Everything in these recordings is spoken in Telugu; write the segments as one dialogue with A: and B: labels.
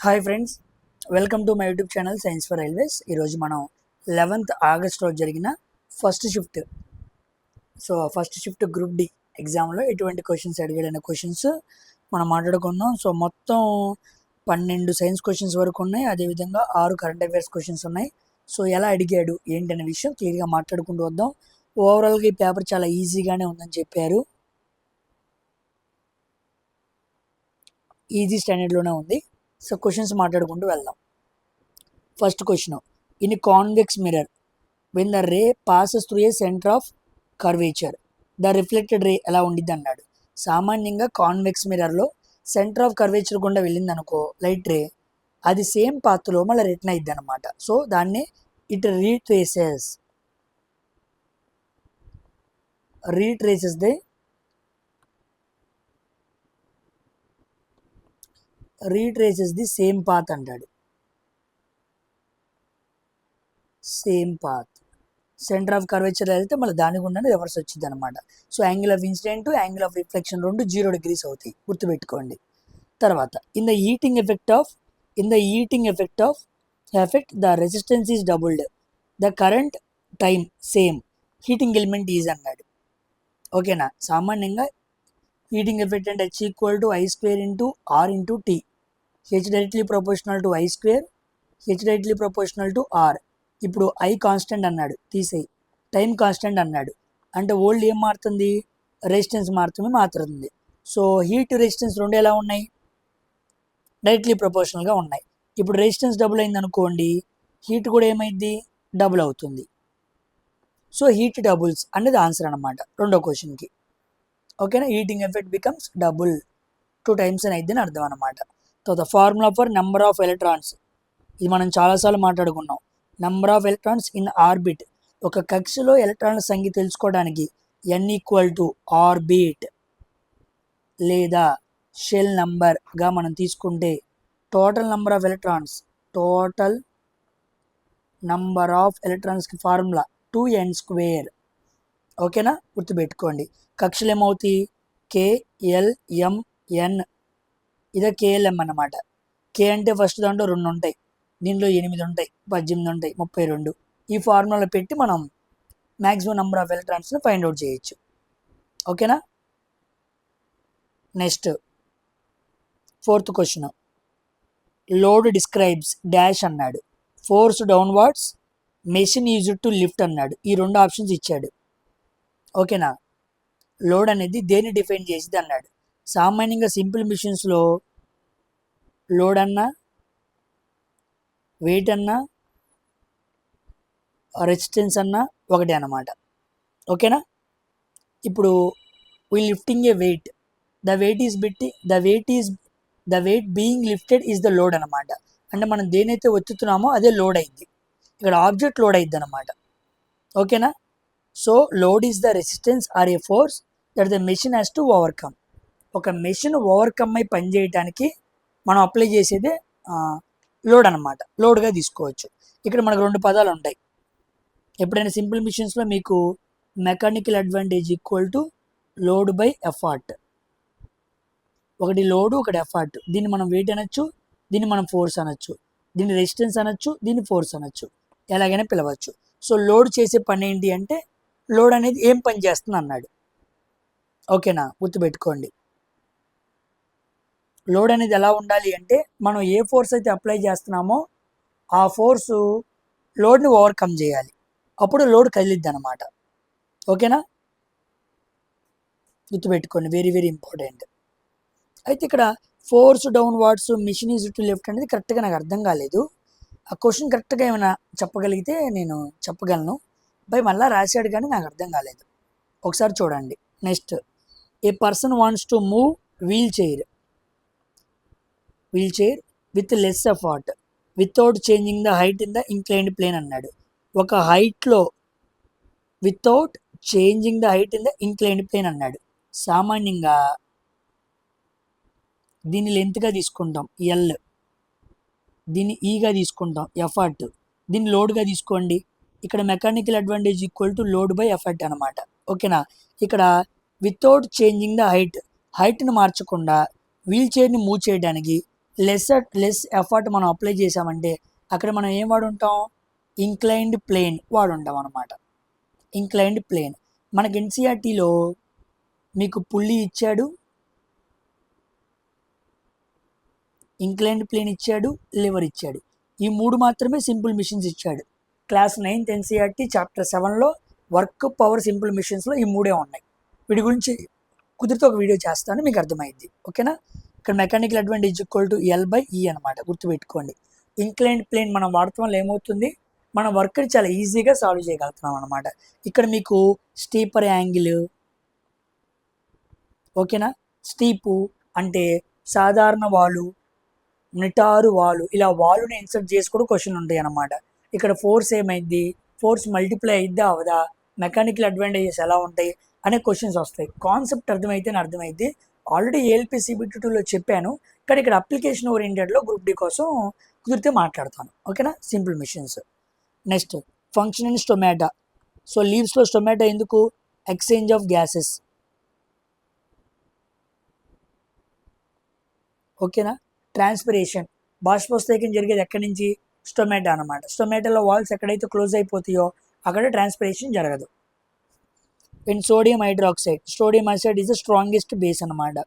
A: Hi friends, welcome to my YouTube channel science for railways. ఈరోజు మనం 11th ఆగస్ట్ రోజు జరిగిన ఫస్ట్ షిఫ్ట్ గ్రూప్ డి ఎగ్జామ్లో ఎటువంటి క్వశ్చన్స్ అడిగాడనే క్వశ్చన్స్ మనం మాట్లాడుకుందాం. సో మొత్తం 12 సైన్స్ క్వశ్చన్స్ వరకు ఉన్నాయి, అదేవిధంగా 6 కరెంట్ అఫైర్స్ క్వశ్చన్స్ ఉన్నాయి. సో ఎలా అడిగాడు ఏంటనే విషయం క్లియర్గా మాట్లాడుకుంటూ వద్దాం. ఓవరాల్గా ఈ పేపర్ చాలా ఈజీగానే ఉందని చెప్పారు, ఈజీ స్టాండర్డ్లోనే ఉంది. సో క్వశ్చన్స్ మాట్లాడుకుంటూ వెళ్దాం. First question, in convex mirror when the ray passes through a centre of curvature the reflected రే ఎలా ఉండిద్ది అన్నాడు. సామాన్యంగా కాన్వెక్స్ మిర్రర్లో సెంటర్ ఆఫ్ కర్వేచర్ గుండా వెళ్ళింది అనుకో లైట్ రే, అది సేమ్ పాత్లో మళ్ళీ రిటర్న్ అయ్యిద్ది అనమాట. సో దాన్ని ఇట్ రీట్రేసెస్ ది సేమ్ పాత్ అంటాడు. Same path centre of curvature వెళ్తే మళ్ళీ దాని గుండానే రివర్స్ వచ్చింది అనమాట. So angle of incident, angle of reflection రెండు 0 degrees అవుతాయి, గుర్తుపెట్టుకోండి. తర్వాత in the eating effect the resistance is doubled, the current time same, heating element is అన్నాడు. ఓకేనా. సామాన్యంగా హీటింగ్ ఎఫెక్ట్ అంటే H = I² × R × T. H directly proportional to I², H directly proportional to R. ఇప్పుడు I కాన్స్టెంట్ అన్నాడు, తీసేయి. టైం కాన్స్టెంట్ అన్నాడు అంటే ఓల్డ్ ఏం మారుతుంది, రెసిస్టెన్స్ మారుతుంది. సో హీట్ రెసిస్టెన్స్ రెండు ఎలా ఉన్నాయి, డైరెక్ట్లీ ప్రపోర్షనల్గా ఉన్నాయి. ఇప్పుడు రెసిస్టెన్స్ డబుల్ అయింది అనుకోండి, హీట్ కూడా ఏమైంది, డబుల్ అవుతుంది. సో హీట్ డబుల్స్ అనేది ఆన్సర్ అనమాట రెండో క్వశ్చన్కి. ఓకేనా. Heating effect becomes double, 2 times అని అయిద్దని అర్థం అనమాట. తర్వాత formula for number of electrons, ఇది మనం చాలాసార్లు మాట్లాడుకున్నాం. Number of electrons in orbit, ఒక కక్షలో ఎలక్ట్రాన్ల సంఖ్య తెలుసుకోవడానికి N = ఆర్బిట్ లేదా షెల్ నంబర్గా మనం తీసుకుంటే టోటల్ నంబర్ ఆఫ్ ఎలక్ట్రాన్స్కి ఫార్ములా 2n². ఓకేనా, గుర్తుపెట్టుకోండి. కక్షలు ఏమవుతాయి, KLMN, ఇదే KLM అన్నమాట. K అంటే ఫస్ట్ దాంట్లో 2 ఉంటాయి, దీనిలో 8 ఉంటాయి, 18 ఉంటాయి, 32. ఈ ఫార్ములాలో పెట్టి మనం మ్యాక్సిమం నెంబర్ ఆఫ్ ఎలక్ట్రాన్స్ని ఫైండ్ అవుట్ చేయొచ్చు. ఓకేనా. Next 4th question, load describes dash అన్నాడు. Force downwards, machine used to lift అన్నాడు. ఈ 2 ఆప్షన్స్ ఇచ్చాడు. ఓకేనా. లోడ్ అనేది దేన్ని డిఫైన్ చేసింది అన్నాడు. సామాన్యంగా సింపుల్ మిషన్స్లో లోడ్ అన్నా, వెయిట్ అన్నా, రెసిస్టెన్స్ అన్నా ఒకటే అన్నమాట. ఓకేనా. ఇప్పుడు we lifting a weight, the weight being lifted is the load అనమాట. అంటే మనం దేనైతే ఒత్తుతున్నామో అదే లోడ్ అయింది. ఇక్కడ ఆబ్జెక్ట్ లోడ్ అయింది అనమాట. ఓకేనా. So load is the resistance or a force that the machine has to overcome. ఒక మెషిన్ ఓవర్కమ్ అయి పనిచేయడానికి మనం అప్లై చేసేదే లోడ్ అనమాట, లోడ్గా తీసుకోవచ్చు. ఇక్కడ మనకు 2 పదాలు ఉంటాయి. ఎప్పుడైనా సింపుల్ మిషన్స్లో మీకు mechanical advantage = load by effort. ఒకటి లోడు, ఒకటి ఎఫర్ట్. దీన్ని మనం వెయిట్ అనొచ్చు, దీన్ని మనం ఫోర్స్ అనొచ్చు, దీన్ని రెసిస్టెన్స్ అనొచ్చు, దీన్ని ఫోర్స్ అనొచ్చు, ఎలాగైనా పిలవచ్చు. సో లోడ్ చేసే పని ఏంటి అంటే లోడ్ అనేది ఏం పని చేస్తుంది అన్నాడు. ఓకేనా, గుర్తుపెట్టుకోండి. లోడ్ అనేది ఎలా ఉండాలి అంటే మనం ఏ ఫోర్స్ అయితే అప్లై చేస్తున్నామో ఆ ఫోర్సు లోడ్ని ఓవర్కమ్ చేయాలి, అప్పుడు లోడ్ కదిలిద్ది అనమాట. ఓకేనా, గుర్తుపెట్టుకోండి, వెరీ వెరీ ఇంపార్టెంట్. అయితే ఇక్కడ force downwards, machine is to left అనేది కరెక్ట్గా నాకు అర్థం కాలేదు. ఆ క్వశ్చన్ కరెక్ట్గా ఏమైనా చెప్పగలిగితే నేను చెప్పగలను. మళ్ళీ రాశాడు కానీ నాకు అర్థం కాలేదు, ఒకసారి చూడండి. Next, a person wants to move wheelchair with less effort without changing the height in the inclined plane అన్నాడు. ఒక హైట్లో without changing the height in the inclined plane అన్నాడు. సామాన్యంగా దీన్ని లెంత్గా తీసుకుంటాం L, దీన్ని ఈగా తీసుకుంటాం ఎఫర్ట్, దీన్ని లోడ్గా తీసుకోండి. ఇక్కడ mechanical advantage = load by effort అనమాట. ఓకేనా. ఇక్కడ వితౌట్ చేంజింగ్ ద హైట్ని మార్చకుండా వీల్ చైర్ని మూవ్ చేయడానికి లెస్ ఎఫర్ట్ మనం అప్లై చేసామంటే అక్కడ మనం ఏం వాడుంటాం, ఇంక్లైన్డ్ ప్లేన్ వాడుంటాం అనమాట. ఇంక్లైన్డ్ ప్లేన్ మనకి ఎన్సీఆర్టీలో మీకు పుల్లి ఇచ్చాడు, ఇంక్లైన్డ్ ప్లేన్ ఇచ్చాడు, లివర్ ఇచ్చాడు. ఈ 3 మాత్రమే సింపుల్ మిషన్స్ ఇచ్చాడు. క్లాస్ 9th ఎన్సీఆర్టీ చాప్టర్ 7లో వర్క్ పవర్ సింపుల్ మిషన్స్లో ఈ 3 ఉన్నాయి. వీటి గురించి కుదిరితే ఒక వీడియో చేస్తాను, మీకు అర్థమైంది. ఓకేనా. ఇక్కడ mechanical advantage equal to L/E అనమాట, గుర్తుపెట్టుకోండి. ఇంక్లైన్డ్ ప్లేన్ మనం వాడటం వల్ల ఏమవుతుంది, మన వర్క్ని చాలా ఈజీగా సాల్వ్ చేయగలుగుతున్నాం అనమాట. ఇక్కడ మీకు స్టీపర్ యాంగిల్, ఓకేనా. స్టీపు అంటే సాధారణ వాలు, నిటారు వాలు, ఇలా వాలుని ఇన్సర్ట్ చేసి కూడా క్వశ్చన్ ఉంటాయి అన్నమాట. ఇక్కడ ఫోర్స్ ఏమైంది, ఫోర్స్ మల్టిప్లై అయిద్దా అవదా, మెకానికల్ అడ్వాంటేజెస్ ఎలా ఉంటాయి అనే క్వశ్చన్స్ వస్తాయి. కాన్సెప్ట్ అర్థమైతే ఆల్రెడీ ALP-CBT2లో చెప్పాను, కానీ ఇక్కడ అప్లికేషన్ ఓరియంటెడ్లో గ్రూప్ డి కోసం కుదిరితే మాట్లాడతాను. ఓకేనా. Simple machines. Next function in stomata. So లీవ్స్లో స్టొమాటా ఎందుకు, ఎక్స్చేంజ్ ఆఫ్ గ్యాసెస్. ఓకేనా. ట్రాన్స్పిరేషన్, బాష్పోత్సర్గం జరిగేది ఎక్కడి నుంచి, స్టొమాటా అనమాట. స్టొమాటోలో వాల్స్ ఎక్కడైతే క్లోజ్ అయిపోతాయో అక్కడ ట్రాన్స్పిరేషన్ జరగదు. In sodium hydroxide, sodium oxide is the strongest base అనమాట.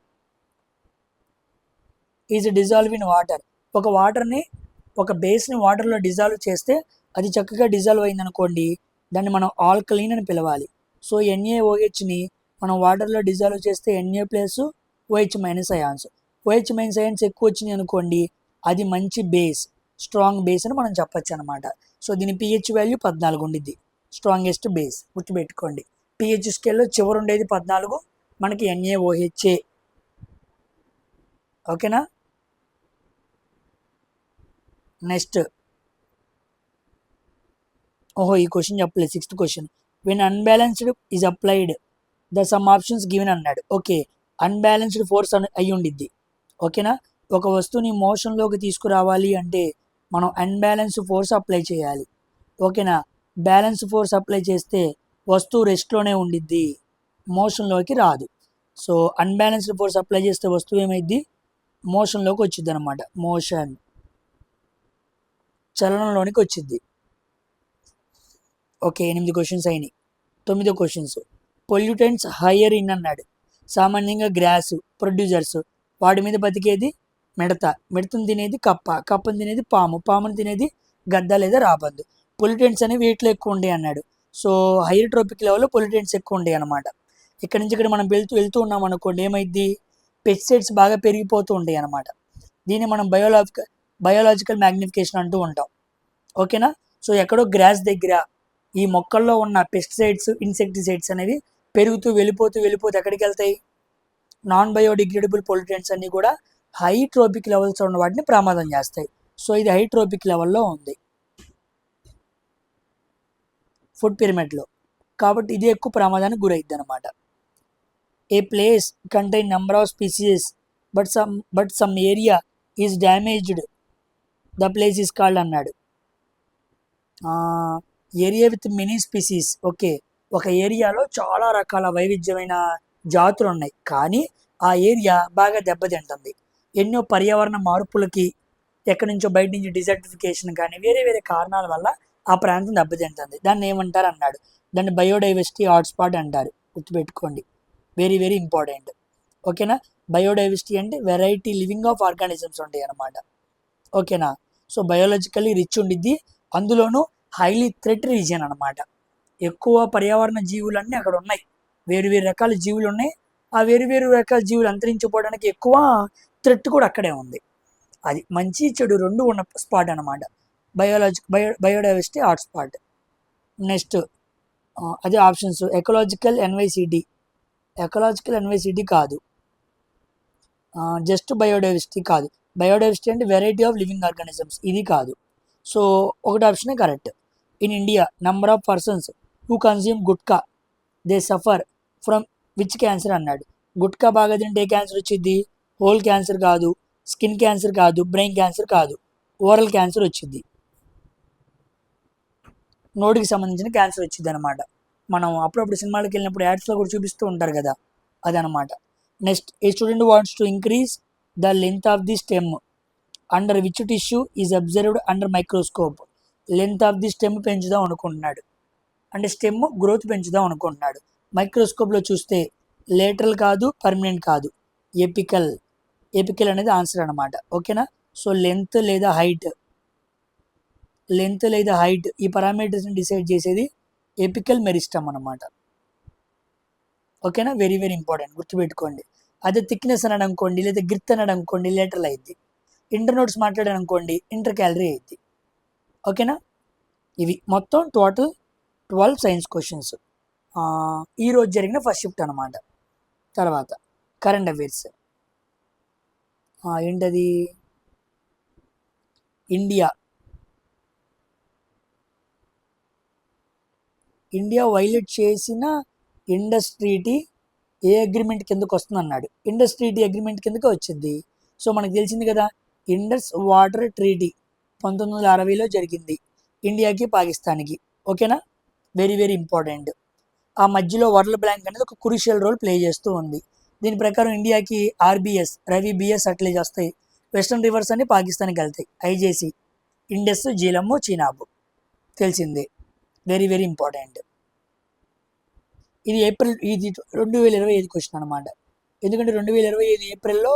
A: Is dissolve in water. ఒక వాటర్ని, ఒక బేస్ని వాటర్లో డిజాల్వ్ చేస్తే అది చక్కగా డిజాల్వ్ అయిందనుకోండి, దాన్ని మనం ఆల్కలీన్ అని పిలవాలి. సో NaOHని మనం వాటర్లో డిజాల్వ్ చేస్తే Na plus OH minus ions. OH minus ions ఎక్కువ వచ్చినాయి అనుకోండి, అది మంచి బేస్, స్ట్రాంగ్ బేస్ అని మనం చెప్పచ్చు అనమాట. సో దీని pH వాల్యూ 14 ఉండిద్ది, స్ట్రాంగెస్ట్ బేస్, గుర్తుపెట్టుకోండి. pH స్కేల్లో చివరి ఉండేది 14, మనకి NaOHA. ఓకేనా. నెక్స్ట్, ఈ క్వశ్చన్ చెప్పలేదు, 6th question. When unbalanced is applied the sum options given అన్నాడు. ఓకే, అన్బ్యాలెన్స్డ్ ఫోర్స్ అయి ఉండిద్ది. ఓకేనా. ఒక వస్తువుని మోషన్లోకి తీసుకురావాలి అంటే మనం అన్బ్యాలెన్స్డ్ ఫోర్స్ అప్లై చేయాలి. ఓకేనా. బ్యాలెన్స్ ఫోర్స్ అప్లై చేస్తే వస్తువు రెస్ట్లోనే ఉండిద్ది, మోషన్లోకి రాదు. సో అన్బ్యాలెన్స్డ్ ఫోర్స్ అప్లై చేస్తే వస్తువు ఏమైద్ది, మోషన్లోకి వచ్చింది అనమాట. మోషన్, చలనంలోనికి వచ్చింది. ఓకే, 8 క్వశ్చన్స్ అయినాయి. 9వ క్వశ్చన్స్. పొల్యూటెంట్స్ హయ్యర్ ఇన్ అన్నాడు. సామాన్యంగా గ్రాస్, ప్రొడ్యూసర్స్, వాటి మీద బతికేది మిడత, మిడతను తినేది కప్ప, కప్పను తినేది పాము, పామును తినేది గద్ద లేదా రాబందు. పొల్యూటెంట్స్ అనేవి వీటిలో ఎక్కువ ఉంటాయి అన్నాడు. సో హైయర్ ట్రోపిక్ లెవెల్లో పొల్యూటెంట్స్ ఎక్కువ ఉంటాయి అనమాట. ఇక్కడ నుంచి ఇక్కడ మనం వెళ్తూ ఉన్నాం అనుకోండి, ఏమైద్ది, పెస్టిసైడ్స్ బాగా పెరిగిపోతూ ఉంటాయి అనమాట. దీన్ని మనం బయోలాజికల్ మ్యాగ్నిఫికేషన్ అంటూ ఉంటాం. ఓకేనా. సో ఎక్కడో గ్రాస్ దగ్గర ఈ మొక్కల్లో ఉన్న పెస్టిసైడ్స్, ఇన్సెక్టిసైడ్స్ అనేవి పెరుగుతూ వెళ్ళిపోతూ ఎక్కడికి వెళ్తాయి, నాన్ బయోడిగ్రేడబుల్ పొల్యూటెంట్స్ అన్నీ కూడా హై ట్రోపిక్ లెవెల్స్ ఉన్న వాటిని ప్రమాదం చేస్తాయి. సో ఇది హై ట్రోపిక్ లెవెల్లో ఉంది ఫుడ్ పిరమిడ్లో, కాబట్టి ఇది ఎక్కువ ప్రమాదానికి గురైద్ది అనమాట. A place contain number of species but some area is damaged, the place is called అన్నాడు. Area with many species. Okay, ఒక ఏరియాలో చాలా రకాల వైవిధ్యమైన జాతులు ఉన్నాయి, కానీ ఆ ఏరియా బాగా దెబ్బతింటుంది. ఎన్నో పర్యావరణ మార్పులకి, ఎక్కడి నుంచో బయట నుంచి డిజర్టిఫికేషన్ కానీ వేరే కారణాల వల్ల ఆ ప్రాంతం దెబ్బతింటుంది. దాన్ని ఏమంటారు అన్నాడు. దాన్ని బయోడైవర్సిటీ హాట్స్పాట్ అంటారు, గుర్తుపెట్టుకోండి. Very important. ఓకేనా. బయోడైవర్సిటీ అంటే వెరైటీ లివింగ్ ఆఫ్ ఆర్గానిజమ్స్ ఉంటాయి అన్నమాట. ఓకేనా. సో బయోలాజికల్లీ రిచ్ ఉండిద్ది, అందులోనూ హైలీ థ్రెట్ రీజియన్ అనమాట. ఎక్కువ పర్యావరణ జీవులన్నీ అక్కడ ఉన్నాయి, వేరు రకాల జీవులు ఉన్నాయి. ఆ వేరు రకాల జీవులు అంతరించిపోవడానికి ఎక్కువ థ్రెట్ కూడా అక్కడే ఉంది. అది మంచి చెడు రెండు ఉన్న స్పాట్ అనమాట, బయోడైవర్సిటీ హాట్స్పాట్. నెక్స్ట్ అదే ఆప్షన్స్. ఎకలాజికల్ ఎన్వైసిటీ కాదు, జస్ట్ బయోడైవర్సిటీ కాదు. బయోడైవర్సిటీ అంటే వెరైటీ ఆఫ్ లివింగ్ ఆర్గానిజమ్స్, ఇది కాదు. సో ఒకటి ఆప్షనే correct. In India number of persons who consume gutka they suffer from which cancer అన్నాడు. గుట్కా బాగా తింటే క్యాన్సర్ వచ్చింది, హోల్ క్యాన్సర్ కాదు, స్కిన్ క్యాన్సర్ కాదు, బ్రెయిన్ క్యాన్సర్ కాదు, ఓరల్ క్యాన్సర్ వచ్చింది, నోటికి సంబంధించిన క్యాన్సర్ వచ్చింది అనమాట. మనం అప్పుడప్పుడు సినిమాలకు వెళ్ళినప్పుడు యాడ్స్లో కూడా చూపిస్తూ ఉంటారు కదా, అదనమాట. Next, A student wants to increase the length of the stem under which tissue is observed under microscope. Length of the stem పెంచుదాం అనుకుంటున్నాడు, అంటే స్టెమ్ గ్రోత్ పెంచుదాం అనుకుంటున్నాడు. మైక్రోస్కోప్లో చూస్తే లేటరల్ కాదు, పర్మనెంట్ కాదు, ఎపికల్. ఎపికల్ అనేది ఆన్సర్ అనమాట. ఓకేనా. సో లెంత్ లేదా హైట్ ఈ పారామీటర్స్ని డిసైడ్ చేసేది ఎపికల్ మెరిస్టమ్ అనమాట. ఓకేనా. వెరీ వెరీ ఇంపార్టెంట్, గుర్తుపెట్టుకోండి. అదే థిక్నెస్ అని అనుకోండి, లేదా గ్రిత్ అని అనుకోండి, లేటరల్ అయింది. ఇంటర్నోట్స్ మాట్లాడాను అనుకోండి, ఇంటర్ క్యాలరీ అయింది. ఓకేనా. ఇవి మొత్తం టోటల్ 12 సైన్స్ క్వశ్చన్స్ ఈరోజు జరిగిన ఫస్ట్ షిఫ్ట్ అనమాట. తర్వాత కరెంట్ అఫైర్స్. ఏంటది? ఇండియా వైలేట్ చేసిన ఇండస్ ట్రీటీ ఏ అగ్రిమెంట్ కిందకు వస్తుంది అన్నాడు. ఇండస్ ట్రీటీ అగ్రిమెంట్ కిందకి వచ్చింది. సో మనకు తెలిసింది కదా, ఇండస్ వాటర్ ట్రీటీ 1960లో జరిగింది ఇండియాకి పాకిస్తాన్కి. ఓకేనా. Very very important. ఆ మధ్యలో వరల్డ్ బ్యాంక్ అనేది ఒక క్రూషియల్ రోల్ ప్లే చేస్తూ ఉంది. దీని ప్రకారం ఇండియాకి ఆర్బిఎస్, రవి బిఎస్ అట్లే వస్తాయి. వెస్టర్న్ రివర్స్ అని పాకిస్తాన్కి వెళ్తాయి. ఐజేసి, ఇండస్, జీలము, చీనాబు తెలిసిందే. Very very important. ఇది 2025 క్వశ్చన్ అనమాట. ఎందుకంటే 2025 ఏప్రిల్లో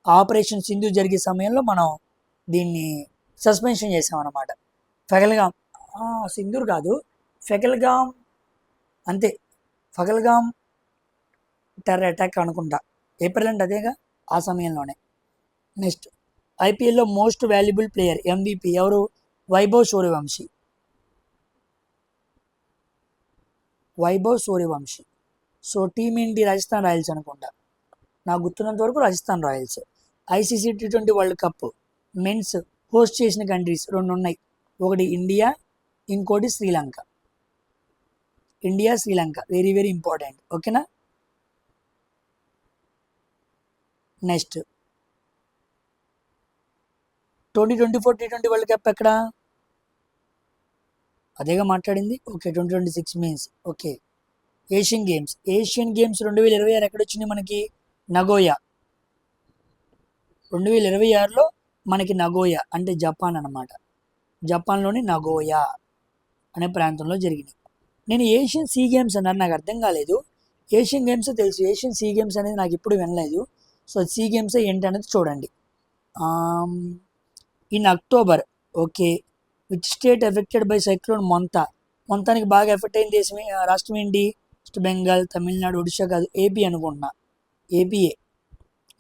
A: ఆపరేషన్ సింధు జరిగే సమయంలో మనం దీన్ని సస్పెన్షన్ చేసామన్నమాట. ఫెగల్గామ్, సింధూర్ కాదు, ఫెగల్గామ్, అంతే, ఫెగల్గామ్ టెర్రర్ అటాక్ అనుకుంటా. ఏప్రిల్ అంటే అదేగా, ఆ సమయంలోనే. నెక్స్ట్, ఐపీఎల్లో మోస్ట్ వాల్యుబుల్ ప్లేయర్ MVP ఎవరు? వైభవ్ సూర్యవంశీ. సో టీమ్ ఏంటి? రాజస్థాన్ రాయల్స్ అనుకుంటా, నాకు గుర్తున్నంత వరకు Rajasthan Royals. ICC T20 world cup men's host చేసిన కంట్రీస్ 2 ఉన్నాయి. ఒకటి ఇండియా, ఇంకోటి శ్రీలంక. Very very important. ఓకేనా. నెక్స్ట్, 2024 T20 వరల్డ్ కప్ ఎక్కడ? అదేగా మాట్లాడింది. Okay, 2026 means. Okay. Asian games 2026 ఎక్కడొచ్చింది మనకి? నగోయా. 2026లో మనకి నగోయా అంటే జపాన్ అనమాట. జపాన్లోని నగోయా అనే ప్రాంతంలో జరిగింది. నేను ఏషియన్ సీ గేమ్స్ అన్నారు, నాకు అర్థం కాలేదు. ఏషియన్ గేమ్స్ తెలుసు, ఏషియన్ సీ గేమ్స్ అనేది నాకు ఇప్పుడు వినలేదు. సో సీ గేమ్స్ ఏంటి అనేది చూడండి. In October. Okay. Which state affected by cyclone Montha? మొంతానికి బాగా ఎఫెక్ట్ అయిన దేశం రాష్ట్రం ఏంటి? వెస్ట్ బెంగాల్, తమిళనాడు, ఒడిశా కాదు, ఏపీ అనుకుంటున్నా. ఏపీఏ,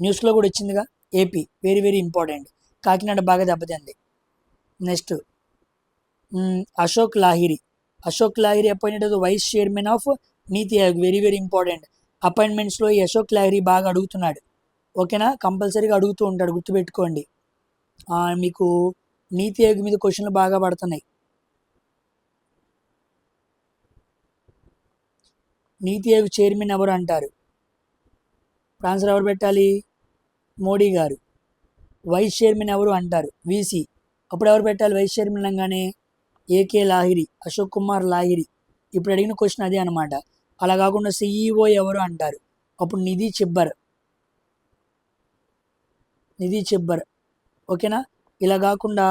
A: న్యూస్లో కూడా వచ్చిందిగా AP. Very very important. Kakinada బాగా దెబ్బతింది. Next, Ashok Lahiri appointed as vice chairman of NITI Aayog. Very very important. అపాయింట్మెంట్స్లో ఈ అశోక్ లాహిరి బాగా అడుగుతున్నాడు. ఓకేనా. కంపల్సరీగా అడుగుతూ ఉంటాడు, గుర్తుపెట్టుకోండి. మీకు నీతి ఆయోగ్ మీద క్వశ్చన్లు బాగా పడుతున్నాయి. నీతి ఆయోగ్ చైర్మన్ ఎవరు అంటారు? ఆన్సర్ ఎవరు పెట్టాలి? మోడీ గారు. వైస్ చైర్మన్ ఎవరు అంటారు? వీసీ. అప్పుడు ఎవరు పెట్టాలి వైస్ చైర్మన్ అనగానే? ఏకే లాహిరి, అశోక్ కుమార్ లాహిరి. ఇప్పుడు అడిగిన క్వశ్చన్ అదే అనమాట. అలా కాకుండా CEO ఎవరు అంటారు? అప్పుడు నిధి చిబ్బర్. ఓకేనా. ఇలా కాకుండా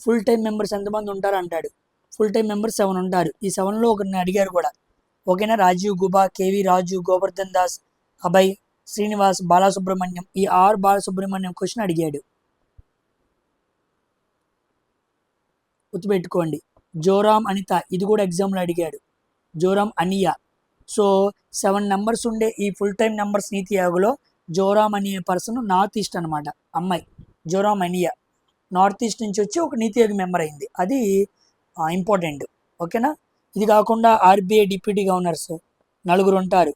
A: ఫుల్ టైం మెంబర్స్ ఎంతమంది ఉంటారు అంటాడు. ఫుల్ టైం మెంబర్స్ 7 ఉంటారు. ఈ 7లో ఒకరిని అడిగారు కూడా. ఓకేనా. రాజీవ్ గుబా, KV రాజు, గోవర్ధన్ దాస్, అభయ్, శ్రీనివాస్, బాలసుబ్రహ్మణ్యం. ఈ బాలసుబ్రహ్మణ్యం క్వశ్చన్ అడిగాడు, గుర్తుపెట్టుకోండి. జోరామ్ అనిత, ఇది కూడా ఎగ్జామ్లో అడిగాడు. జోరామ్ అనియా. సో 7 నెంబర్స్ ఉండే ఈ ఫుల్ టైం నెంబర్స్ నీతి ఆయోగ్లో జోరామ్ అనే పర్సన్ నార్త్ ఈస్ట్ అనమాట. అమ్మాయి జోరామ్ అనియా నార్త్ ఈస్ట్ నుంచి వచ్చి ఒక నీతి ఆయోగ్ మెంబర్ అయింది. అది ఇంపార్టెంట్. ఓకేనా. ఇది కాకుండా RBI డిప్యూటీ గవర్నర్స్ 4 ఉంటారు.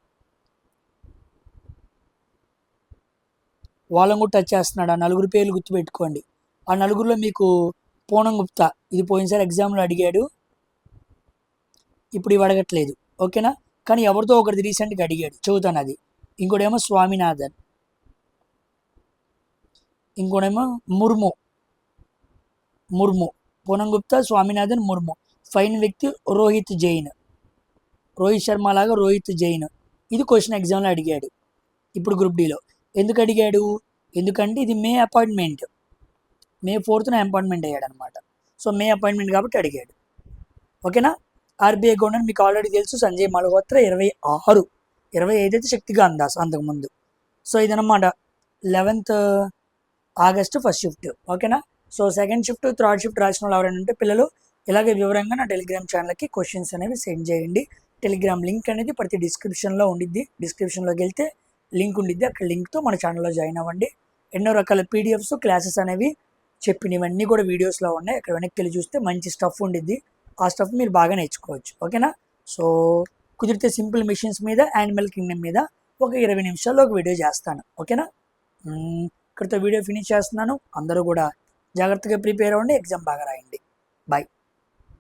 A: వాళ్ళని కూడా టచ్ చేస్తున్నాడు. ఆ 4 పేర్లు గుర్తుపెట్టుకోండి. ఆ 4లో మీకు పూనం గుప్తా, ఇది పోయినసారి ఎగ్జామ్లో అడిగాడు, ఇప్పుడు ఇవి అడగట్లేదు. ఓకేనా. కానీ ఎవరితో ఒకరిది రీసెంట్గా అడిగాడు, చదువుతాను అది. ఇంకోటేమో స్వామినాథన్, ఇంకోటేమో ముర్ము. పూనం గుప్తా, స్వామినాథన్, ముర్ము. ఫైన్ వ్యక్తి రోహిత్ శర్మ లాగా రోహిత్ జైన్. ఇది క్వశ్చన్ ఎగ్జామ్లో అడిగాడు ఇప్పుడు గ్రూప్ Dలో. ఎందుకు అడిగాడు? ఎందుకంటే ఇది మే అపాయింట్మెంట్. మే 4th అపాయింట్మెంట్ అయ్యాడు అనమాట. సో మే అపాయింట్మెంట్ కాబట్టి అడిగాడు. ఓకేనా. ఆర్బీఐ గవర్నర్ మీకు ఆల్రెడీ తెలుసు, సంజయ్ మల్హోత్రా 25 అయితే శక్తికాంత్ దాస్ అంతకుముందు. సో ఇదనమాట 11th ఆగస్టు ఫస్ట్ షిఫ్ట్. ఓకేనా. So second shift, third shift రాసిన వాళ్ళు ఎవరైనా ఉంటే పిల్లలు ఇలాగే వివరంగా నా టెలిగ్రామ్ ఛానల్కి క్వశ్చన్స్ అనేవి సెండ్ చేయండి. టెలిగ్రామ్ లింక్ అనేది ప్రతి డిస్క్రిప్షన్లో ఉండిద్ది. డిస్క్రిప్షన్లోకి వెళ్తే లింక్ ఉండిద్ది, అక్కడ లింక్తో మన ఛానల్లో జాయిన్ అవ్వండి. ఎన్నో రకాల పీడిఎఫ్స్ క్లాసెస్ అనేవి చెప్పినవన్నీ కూడా వీడియోస్లో ఉన్నాయి. అక్కడ వెనక్కి వెళ్ళి చూస్తే మంచి స్టఫ్ ఉండిద్ది. ఆ స్టఫ్ మీరు బాగా నేర్చుకోవచ్చు. ఓకేనా. సో కుదిరితే సింపుల్ మిషన్స్ మీద, యానిమల్ కింగ్డమ్ మీద ఒక 20 నిమిషాల్లో ఒక వీడియో చేస్తాను. ఓకేనా. ఇక్కడితో వీడియో ఫినిష్ చేస్తున్నాను. అందరూ కూడా జాగ్రత్తగా ప్రిపేర్ అవ్వండి, ఎగ్జామ్ బాగా రాయండి. బాయ్.